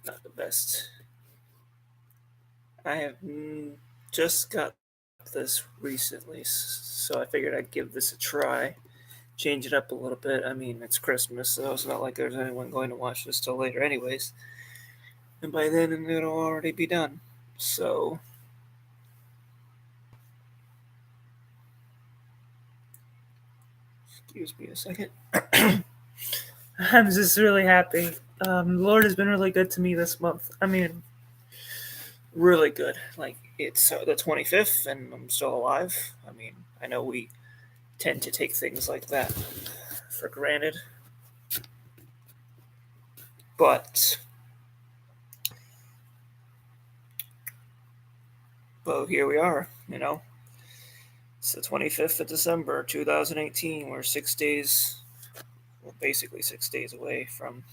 not the best. I have just got this recently, so I figured I'd give this a try. Change it up a little bit. I mean, it's Christmas, so it's not like there's anyone going to watch this till later, anyways. And by then, it'll already be done. So, excuse me a second. I'm just really happy. The Lord has been really good to me this month. I mean, really good. Like, it's the 25th, and I'm still alive. I mean, I know we tend to take things like that for granted. But here we are, It's the 25th of December, 2018. We're 6 days, well, basically 6 days away from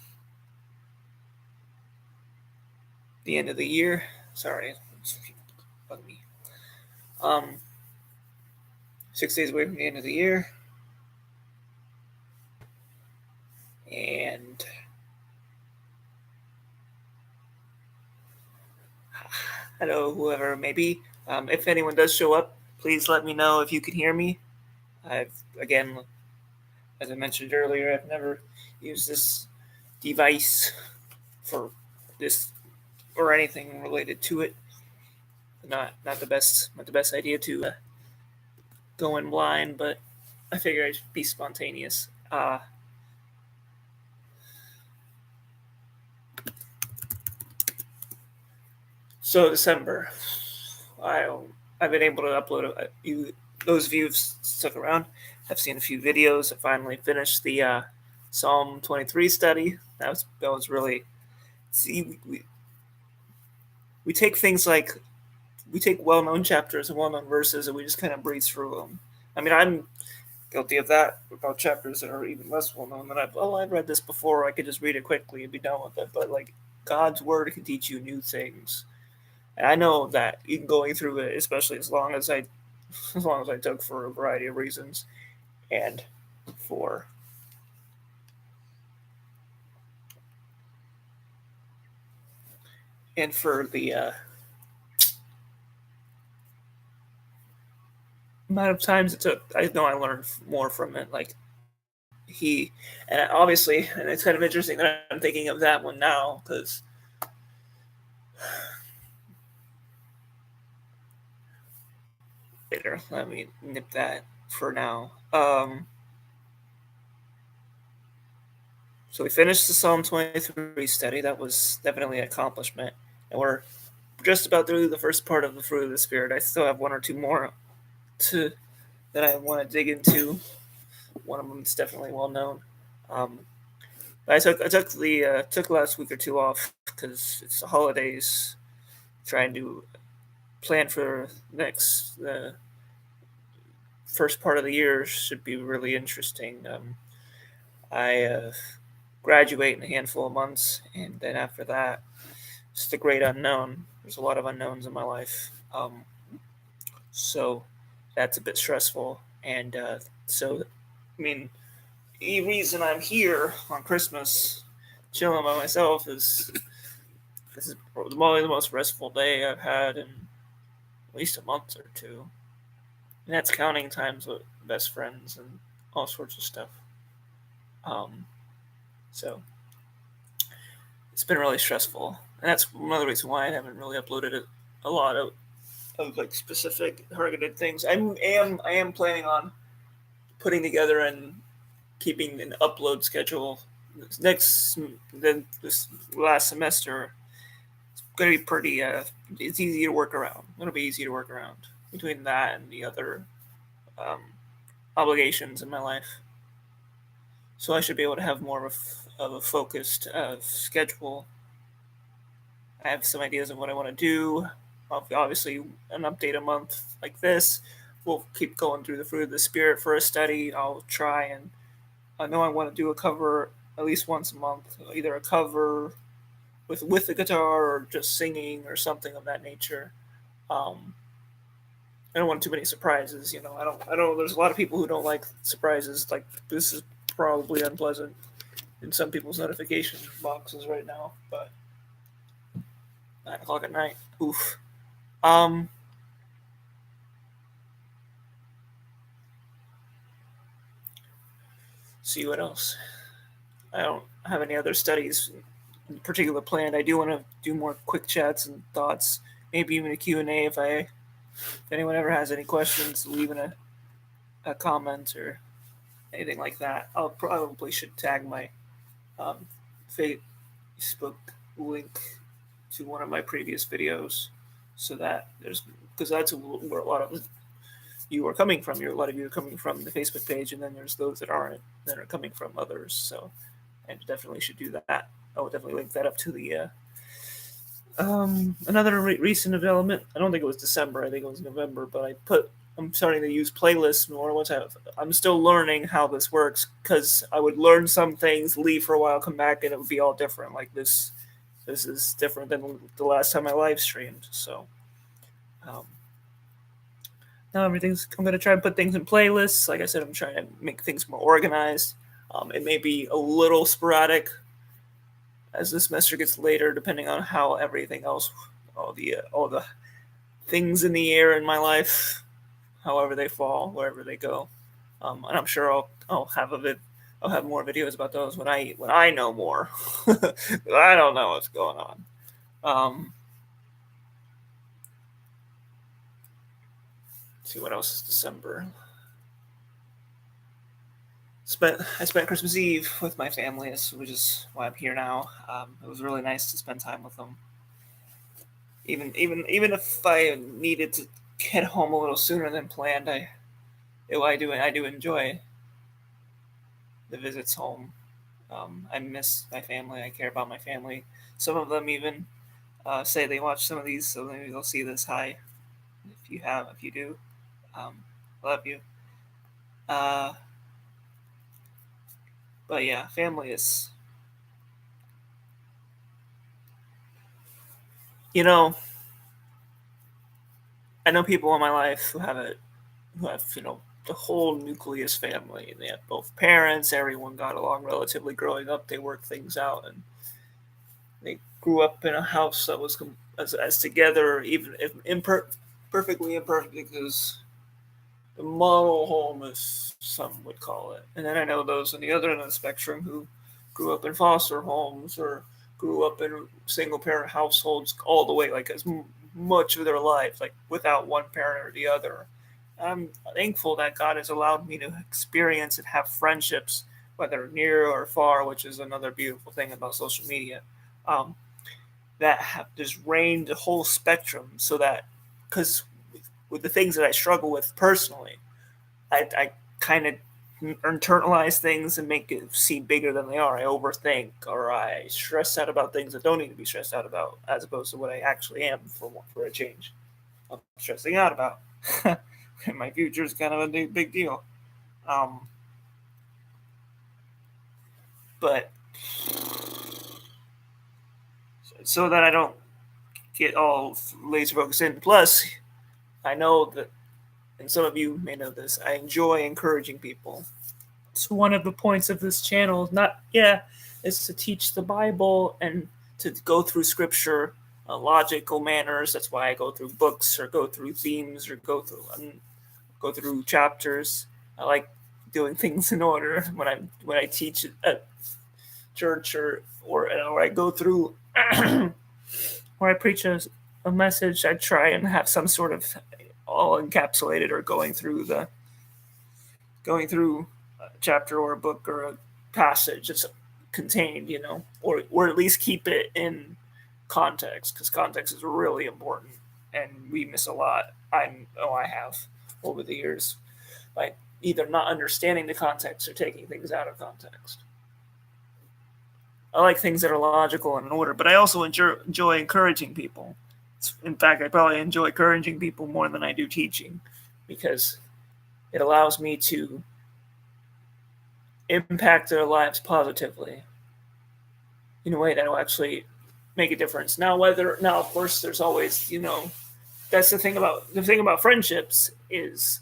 the end of the year. Sorry, bug me. 6 days away from the end of the year. And hello, whoever may be. If anyone does show up, please let me know if you can hear me. Again, as I mentioned earlier, I've never used this device for this or anything related to it. Not the best idea to go in blind, but I figured I'd be spontaneous. So December, I've been able to upload those of you who've stuck around have seen a few videos. I finally finished the Psalm 23 study. That was really, see, we take things like, we take well-known chapters and well-known verses and we just kind of breeze through them. I mean, I'm guilty of that about chapters that are even less well-known than I've read this before. I could just read it quickly and be done with it. But like, God's word can teach you new things. And I know that even going through it, especially as long as I took for a variety of reasons, and for the amount of times it took, I know I learned more from it. Like, and obviously, and it's kind of interesting that I'm thinking of that one now, because later, let me nip that for now. So we finished the Psalm 23 study. That was definitely an accomplishment. And we're just about through the first part of the fruit of the Spirit. I still have one or two more that I want to dig into. One of them is definitely well known. I took last week or two off because it's the holidays. Trying to plan for the first part of the year should be really interesting. I graduate in a handful of months, and then after that, it's the great unknown. There's a lot of unknowns in my life, so that's a bit stressful. And so, I mean, the reason I'm here on Christmas, chilling by myself, is this is probably the most restful day I've had in at least a month or two, and that's counting times with best friends and all sorts of stuff. So it's been really stressful, and that's another reason why I haven't really uploaded a lot of like specific targeted things. I am planning on putting together and keeping an upload schedule. This last semester, it's going to be pretty. It's easy to work around. It'll be easy to work around between that and the other obligations in my life. So I should be able to have more of a focused schedule. I have some ideas of what I want to do. Obviously, an update a month like this. We'll keep going through the fruit of the Spirit for a study. I'll try, and I know I want to do a cover at least once a month, either a cover with the guitar or just singing or something of that nature. I don't want too many surprises. I don't. There's a lot of people who don't like surprises. Like, this is probably unpleasant. in some people's notification boxes right now, but 9 o'clock at night. Oof. See what else. I don't have any other studies in particular planned. I do want to do more quick chats and thoughts, maybe even a Q&A if anyone ever has any questions, leaving a comment or anything like that. I'll probably should tag my Facebook link to one of my previous videos, so that because that's where a lot of you are coming from. A lot of you are coming from the Facebook page, and then there's those that aren't, that are coming from others. So I definitely should do that. I will definitely link that up to the another recent development. I don't think it was December. I think it was November. But I'm starting to use playlists more. I'm still learning how this works, because I would learn some things, leave for a while, come back, and it would be all different. Like this is different than the last time I live streamed. So now I'm going to try and put things in playlists. Like I said, I'm trying to make things more organized. It may be a little sporadic as the semester gets later, depending on how everything else, all the things in the air in my life, however they fall, wherever they go. And I'm sure I'll have more videos about those when I know more. I don't know what's going on. Let's see what else is December. I spent Christmas Eve with my family, which is why I'm here now. It was really nice to spend time with them. Even if I needed to get home a little sooner than planned, I do enjoy the visits home. I miss my family. I care about my family. Some of them even say they watch some of these, so maybe they'll see this. Hi, if you do, love you. But yeah, family is, I know people in my life who have the whole nucleus family. They have both parents. Everyone got along relatively growing up. They worked things out, and they grew up in a house that was as together, even if perfectly imperfect, because the model home, as some would call it. And then I know those on the other end of the spectrum who grew up in foster homes or grew up in single parent households all the way, like as much of their life, like without one parent or the other. I'm thankful that God has allowed me to experience and have friendships, whether near or far, which is another beautiful thing about social media, that have just reigned the whole spectrum, so that, because with the things that I struggle with personally, I kind of internalize things and make it seem bigger than they are. I overthink, or I stress out about things that don't need to be stressed out about, as opposed to what I actually am for a change. I'm stressing out about. My future is kind of a big deal. But so that I don't get all laser focused in. Plus, I know that, and some of you may know this, I enjoy encouraging people. So one of the points of this channel is to teach the Bible and to go through scripture, logical manners. That's why I go through books or go through themes or go through chapters. I like doing things in order when I teach at church or I go through or I preach a message. I try and have some sort of all encapsulated or going through a chapter or a book or a passage that's contained, or at least keep it in context, because context is really important, and we miss a lot. I have over the years, like either not understanding the context or taking things out of context. I like things that are logical and in order, but I also enjoy encouraging people. In fact, I probably enjoy encouraging people more than I do teaching, because it allows me to impact their lives positively in a way that will actually make a difference. Now, of course, there's always, that's the thing about friendships is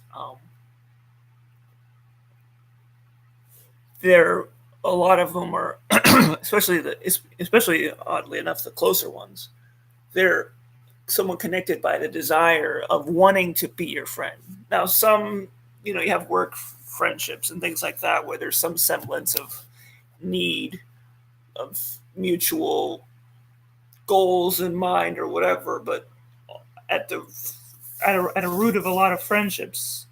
they're a lot of them are, especially oddly enough, the closer ones. They're somewhat connected by the desire of wanting to be your friend. Now, some, you have work friendships and things like that where there's some semblance of need, of mutual goals in mind or whatever. But at the at a root of a lot of friendships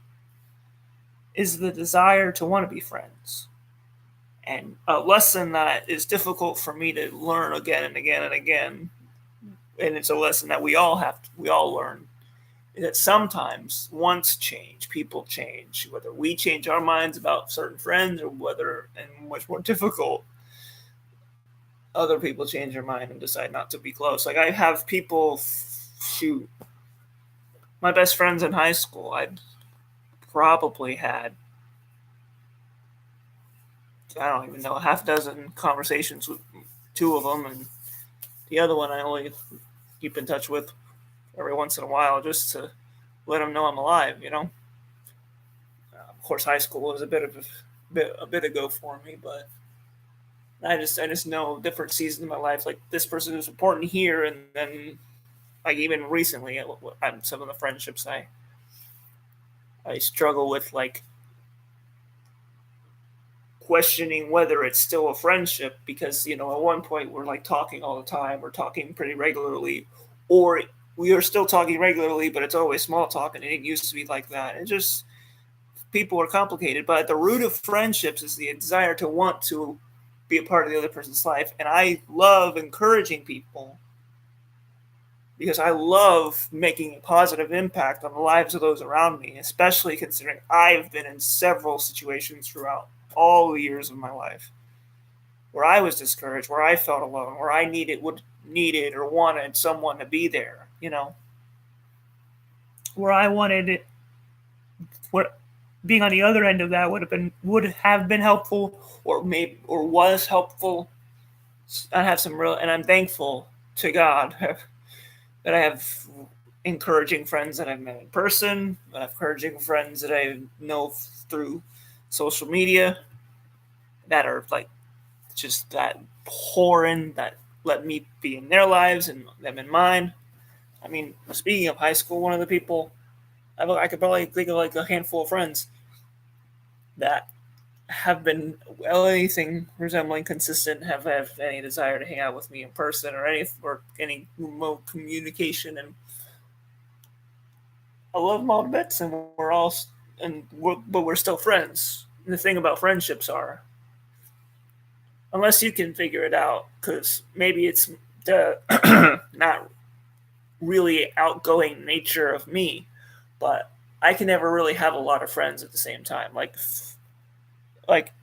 is the desire to want to be friends. And a lesson that is difficult for me to learn again and again and again, and it's a lesson that we all learn, is that sometimes once people change, whether we change our minds about certain friends or whether, and much more difficult, other people change their mind and decide not to be close. Like, I have people, shoot, my best friends in high school, I probably had, I don't even know, a half dozen conversations with two of them, and the other one I only keep in touch with every once in a while just to let them know I'm alive, Of course, high school was a bit ago for me, but I just know different seasons of my life. Like, this person is important here, and then, like, even recently, some of the friendships I struggle with, like, questioning whether it's still a friendship, because at one point we're like talking all the time, we're talking pretty regularly, or we are still talking regularly, but it's always small talk, and it used to be like that. It just, people are complicated, but at the root of friendships is the desire to want to be a part of the other person's life. And I love encouraging people because I love making a positive impact on the lives of those around me, especially considering I've been in several situations throughout all the years of my life where I was discouraged, where I felt alone, where I needed or wanted someone to be there, where I wanted it, where being on the other end of that would have been helpful, or was helpful. I have and I'm thankful to God that I have encouraging friends that I've met in person, that I have encouraging friends that I know through social media, that are like just that pouring, that let me be in their lives and them in mine. I mean, speaking of high school, one of the people, I could probably think of like a handful of friends that have been anything resembling consistent, have any desire to hang out with me in person or any remote communication, and I love them all to bits, and but we're still friends. And the thing about friendships are, unless you can figure it out, because maybe it's the not really outgoing nature of me, but I can never really have a lot of friends at the same time. Like,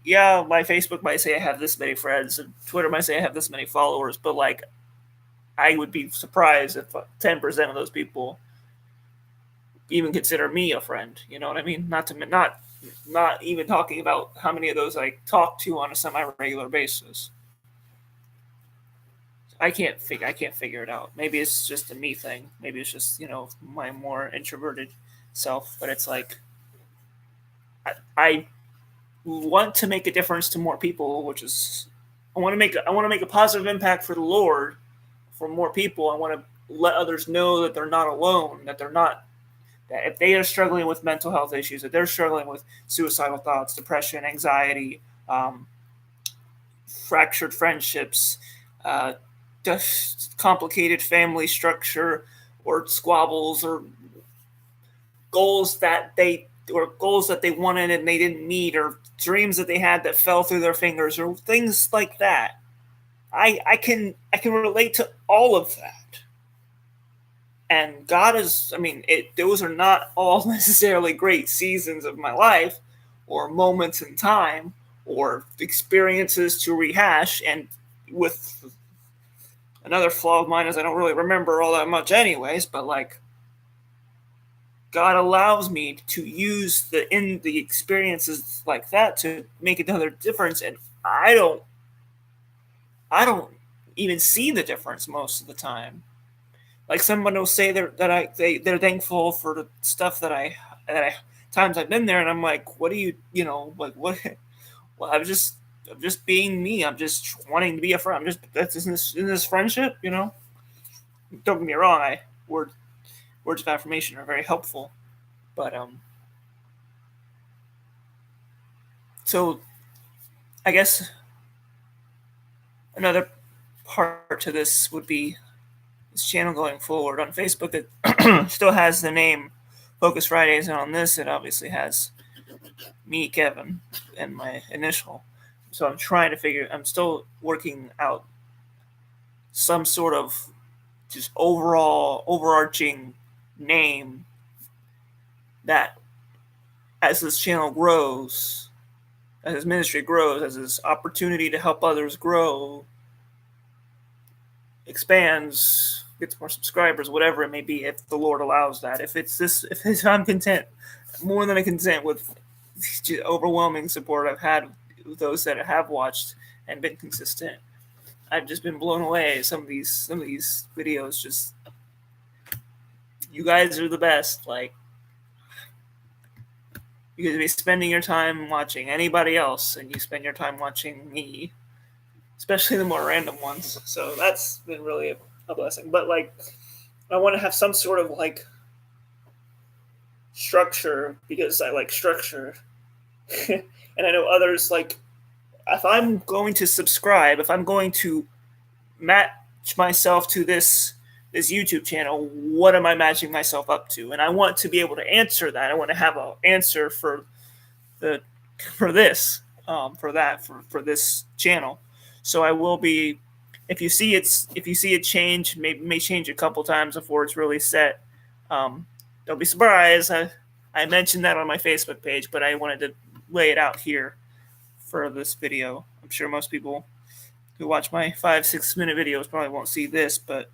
yeah, my Facebook might say I have this many friends, and Twitter might say I have this many followers, but like, I would be surprised if 10% of those people even consider me a friend. You know what I mean? Not even talking about how many of those I talk to on a semi-regular basis. I can't figure it out. Maybe it's just a me thing. Maybe it's just my more introverted self. But it's like I want to make a difference to more people, which is I want to make a positive impact for the Lord, for more people. I want to let others know that they're not alone, that if they are struggling with mental health issues, that they're struggling with suicidal thoughts, depression, anxiety, fractured friendships, complicated family structure, or squabbles, or goals that they wanted and they didn't meet, or dreams that they had that fell through their fingers, or things like that. I can relate to all of that. And God is, those are not all necessarily great seasons of my life, or moments in time, or experiences to rehash. And with another flaw of mine is I don't really remember all that much anyways, but like, God allows me to use the experiences like that to make another difference, and I don't even see the difference most of the time. Like, someone will say they're thankful for the stuff that times I've been there, and I'm like, what do you like what? Well, just being me. I'm just wanting to be a friend. I'm just that's in this friendship, you know. Don't get me wrong. Words of affirmation are very helpful, but so I guess another part to this would be this channel going forward on Facebook. It still has the name Focus Fridays, and on this, it obviously has me, Kevin, and my initial. So I'm still working out some sort of just overall overarching name that as this channel grows, as this ministry grows, as this opportunity to help others grow expands, gets more subscribers, whatever it may be, if the Lord allows that. If I'm content, more than content with the overwhelming support I've had with those that have watched and been consistent. I've just been blown away. Some of these videos, just you guys are the best. Like, you could be spending your time watching anybody else, and you spend your time watching me, especially the more random ones. So that's been really a blessing. But like, I want to have some sort of like structure because I like structure, and I know others like. If I'm going to subscribe, if I'm going to match myself to this YouTube channel, what am I matching myself up to? And I want to be able to answer that. I want to have an answer for this channel. So I will be. If you see it change, may change a couple times before it's really set. Don't be surprised. I mentioned that on my Facebook page, but I wanted to lay it out here for this video. I'm sure most people who watch my 5-6 minute videos probably won't see this, but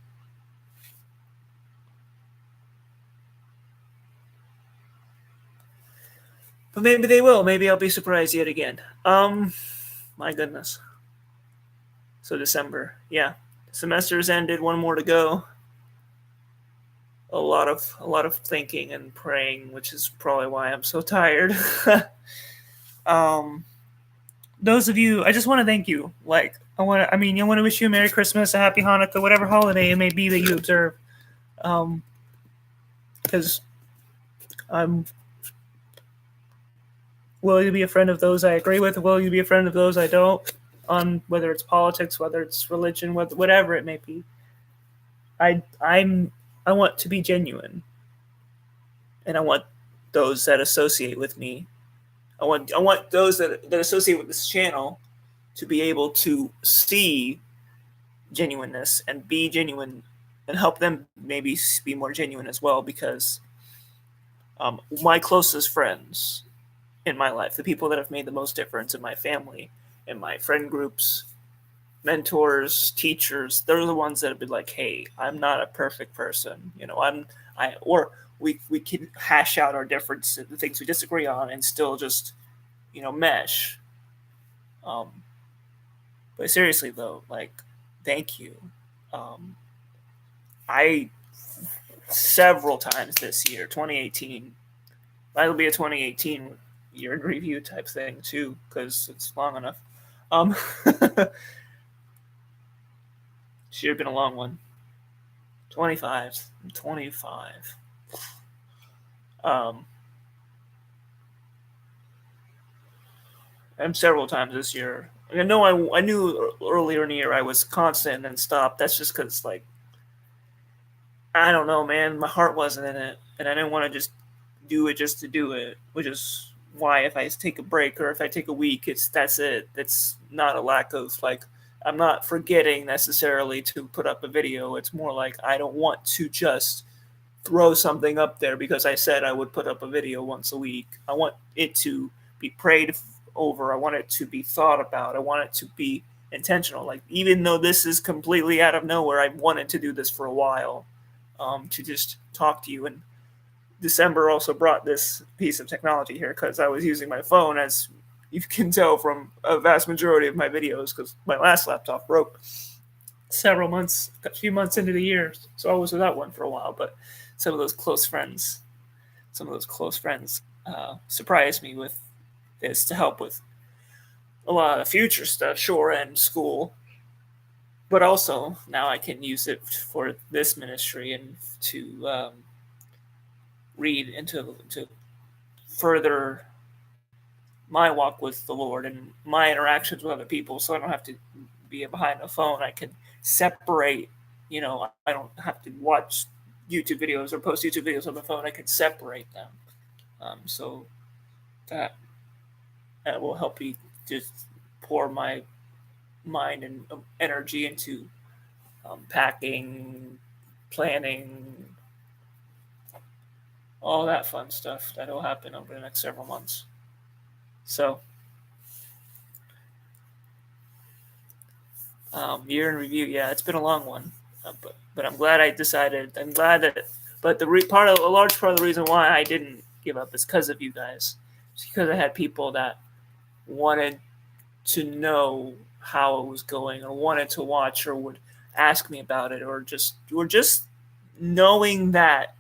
maybe they will. Maybe I'll be surprised yet again. My goodness. So December, yeah, semester's ended. One more to go. A lot of thinking and praying, which is probably why I'm so tired. Those of you, I just want to thank you. Like, I want to wish you a Merry Christmas, a Happy Hanukkah, whatever holiday it may be that you observe. Because I'm willing to be a friend of those I agree with, willing to be a friend of those I don't, on whether it's politics, whether it's religion, whatever it may be. I want to be genuine, and I want those that associate with me. I want those that associate with this channel to be able to see genuineness and be genuine, and help them maybe be more genuine as well. Because my closest friends in my life, the people that have made the most difference in my family, in my friend groups, mentors, teachers, they're the ones that have been like, hey, I'm not a perfect person. You know, we can hash out our differences, the things we disagree on, and still just, mesh. But seriously though, like, thank you. I several times this year, 2018, that'll be a 2018 year in review type thing too, because it's long enough. Should have been a long one. 25. And several times this year. I know I knew earlier in the year I was constant and then stopped. That's just because, like, I don't know, man. My heart wasn't in it, and I didn't want to just do it just to do it, which is why if I take a break or if I take a week, that's it. It's not a lack of, like, I'm not forgetting necessarily to put up a video. It's more like I don't want to just throw something up there because I said I would put up a video once a week. I want it to be prayed over. I want it to be thought about. I want it to be intentional. Like, even though this is completely out of nowhere, I wanted to do this for a while, to just talk to you. And December also brought this piece of technology here because I was using my phone, as you can tell from a vast majority of my videos, because my last laptop broke a few months into the year. So I was without one for a while. But some of those close friends surprised me with this to help with a lot of future stuff, sure, and school, but also now I can use it for this ministry and to read and to further my walk with the Lord and my interactions with other people, so I don't have to be behind a phone. I can separate. I don't have to watch YouTube videos or post YouTube videos on my phone. I can separate them, so that will help me just pour my mind and energy into packing, planning, all that fun stuff that will happen over the next several months. So, year in review, yeah, it's been a long one, but I'm glad I decided. I'm glad that, but a large part of the reason why I didn't give up is because of you guys. It's because I had people that wanted to know how it was going, or wanted to watch, or would ask me about it, or just knowing that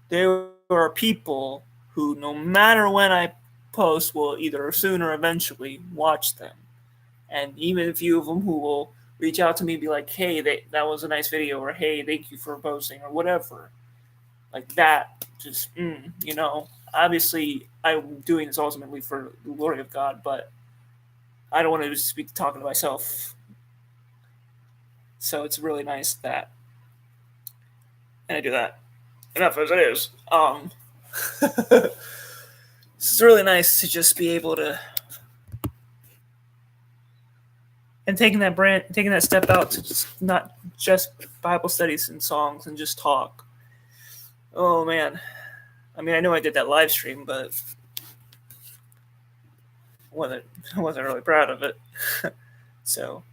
there are people who, no matter when I post, will either soon or eventually watch them. And even a few of them who will reach out to me and be like, hey, that was a nice video, or hey, thank you for posting, or whatever. Like that, just, obviously I'm doing this ultimately for the glory of God, but I don't want to just be talking to myself. So it's really nice that, and I do that. Enough as it is. It's really nice to just be able to, and taking that step out to not just Bible studies and songs and just talk. Oh man, I mean, I know I did that live stream, but I wasn't really proud of it. So,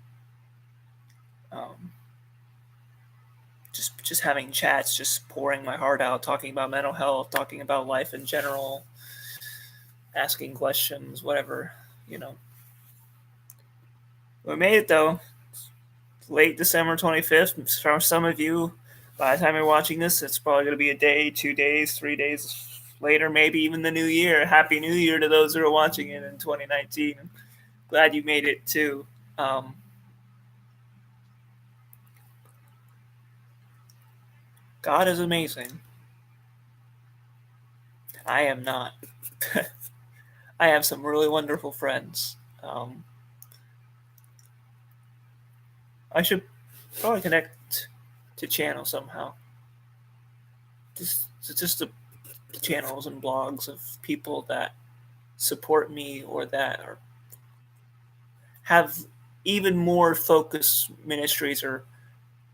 just having chats, just pouring my heart out, talking about mental health, talking about life in general, asking questions, whatever, We made it though. Late December 25th. For some of you, by the time you're watching this, it's probably going to be a day, 2 days, 3 days later, maybe even the new year. Happy New Year to those who are watching it in 2019. Glad you made it too. God is amazing. I am not. I have some really wonderful friends. I should probably connect to channel somehow. Just the channels and blogs of people that support me, or that have even more focused ministries or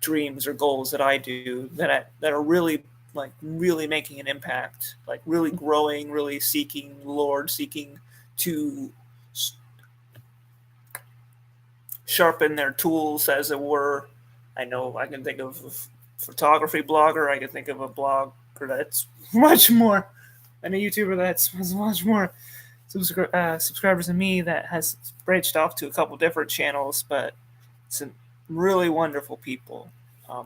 dreams or goals that I do, that are really making an impact, like really growing, really seeking the Lord, seeking to sharpen their tools, as it were. I know I can think of a photography blogger. I can think of a blogger that's much more, and a YouTuber that's much more subscribers than me, that has branched off to a couple different channels, but some really wonderful people. I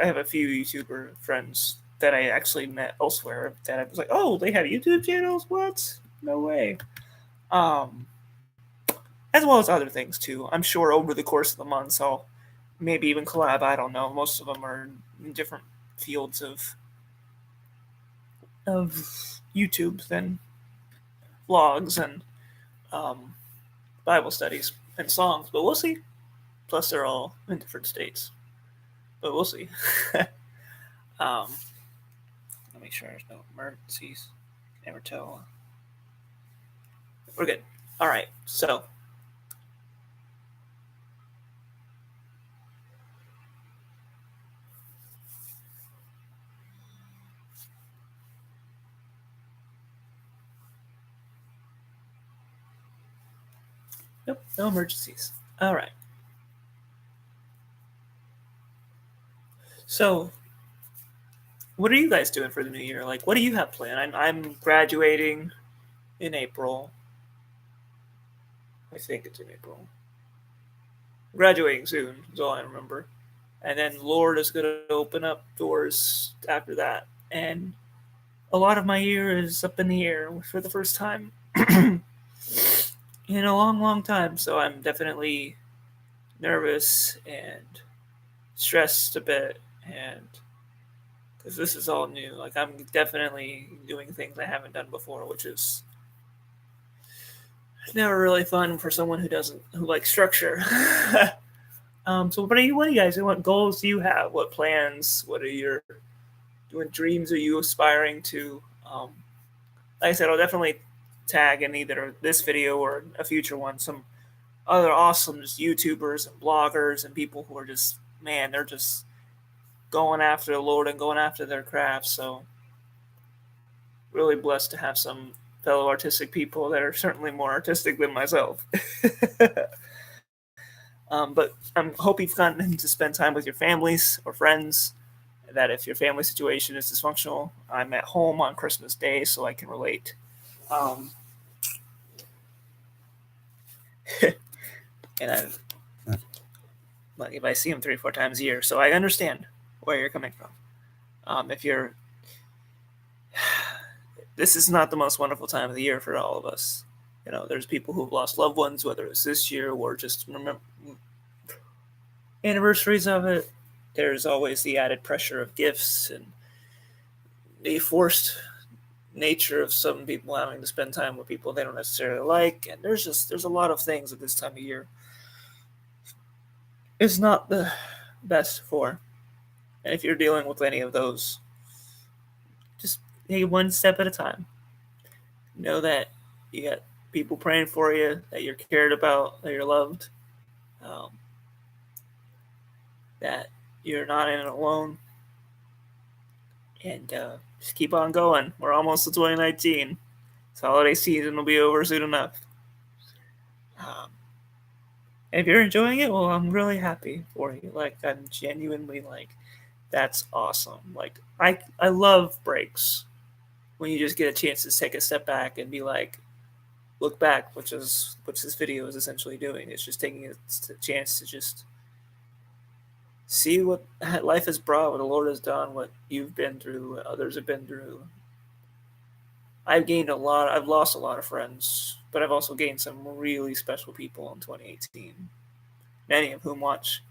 have a few YouTuber friends that I actually met elsewhere that I was like, oh, they have YouTube channels? What? No way. As well as other things too. I'm sure over the course of the months I'll maybe even collab. I don't know. Most of them are in different fields of YouTube than vlogs and Bible studies and songs, but we'll see. Plus, they're all in different states, but we'll see. Let me make sure there's no emergencies. Never tell. We're good. All right. So, nope, no emergencies. All right. So, what are you guys doing for the new year? Like, what do you have planned? I'm graduating in April. I think it's in April. Graduating soon is all I remember. And then Lord is going to open up doors after that. And a lot of my year is up in the air for the first time in a long time. So I'm definitely nervous and stressed a bit, and because this is all new. Like I'm definitely doing things I haven't done before, which is never really fun for someone who likes structure. So what do you guys? What goals do you have? What plans? What are your what dreams are you aspiring to? Like I said, I'll definitely tag in either this video or a future one some other awesome just YouTubers and bloggers and people who are just man, they're just going after the Lord and going after their craft. So really blessed to have some fellow artistic people that are certainly more artistic than myself. But I hope you've gotten to spend time with your families or friends. That if your family situation is dysfunctional, I'm at home on Christmas Day, so I can relate. Um, and like if I see them 3 or 4 times a year, so I understand where you're coming from. If you're, this is not the most wonderful time of the year for all of us. You know, there's people who've lost loved ones, whether it's this year or just remember anniversaries of it. There's always the added pressure of gifts and the forced nature of some people having to spend time with people they don't necessarily like, and there's a lot of things at this time of year it's not the best for. And if you're dealing with any of those, just take it one step at a time. Know that you got people praying for you, that you're cared about, that you're loved, um, that you're not in it alone, and just keep on going. We're almost to 2019. This holiday season will be over soon enough. Um, and if you're enjoying it, well, I'm really happy for you. Like I'm genuinely like, that's awesome. Like I love breaks when you just get a chance to take a step back and be like, look back, which this video is essentially doing. It's just taking a chance to just see what life has brought, what the Lord has done, what you've been through, what others have been through. I've gained a lot. I've lost a lot of friends, but I've also gained some really special people in 2018. Many of whom watch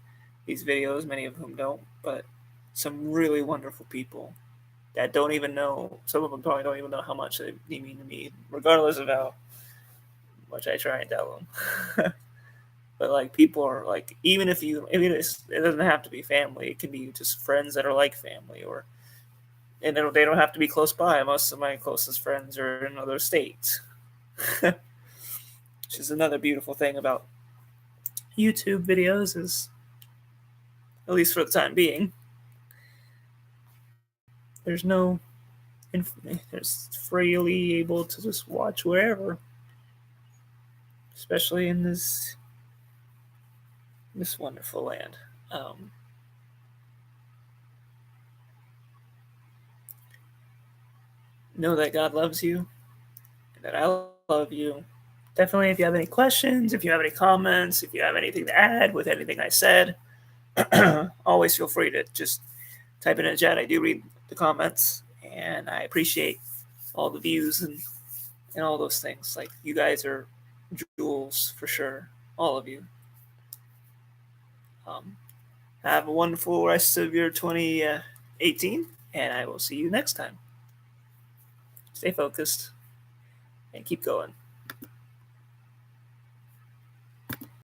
these videos, many of whom don't, but some really wonderful people that don't even know. Some of them probably don't even know how much they mean to me, regardless of how much I try and tell them. But like people are like, even if you, I mean, it doesn't have to be family. It can be just friends that are like family, or and they don't have to be close by. Most of my closest friends are in other states, which is another beautiful thing about YouTube videos. Is at least for the time being, there's no, there's freely able to just watch wherever, especially in this wonderful land. Know that God loves you, and that I love you. Definitely, if you have any questions, if you have any comments, if you have anything to add with anything I said, always feel free to just type in the chat. I do read the comments, and I appreciate all the views and all those things. Like, you guys are jewels for sure, all of you. Have a wonderful rest of your 2018, and I will see you next time. Stay focused and keep going.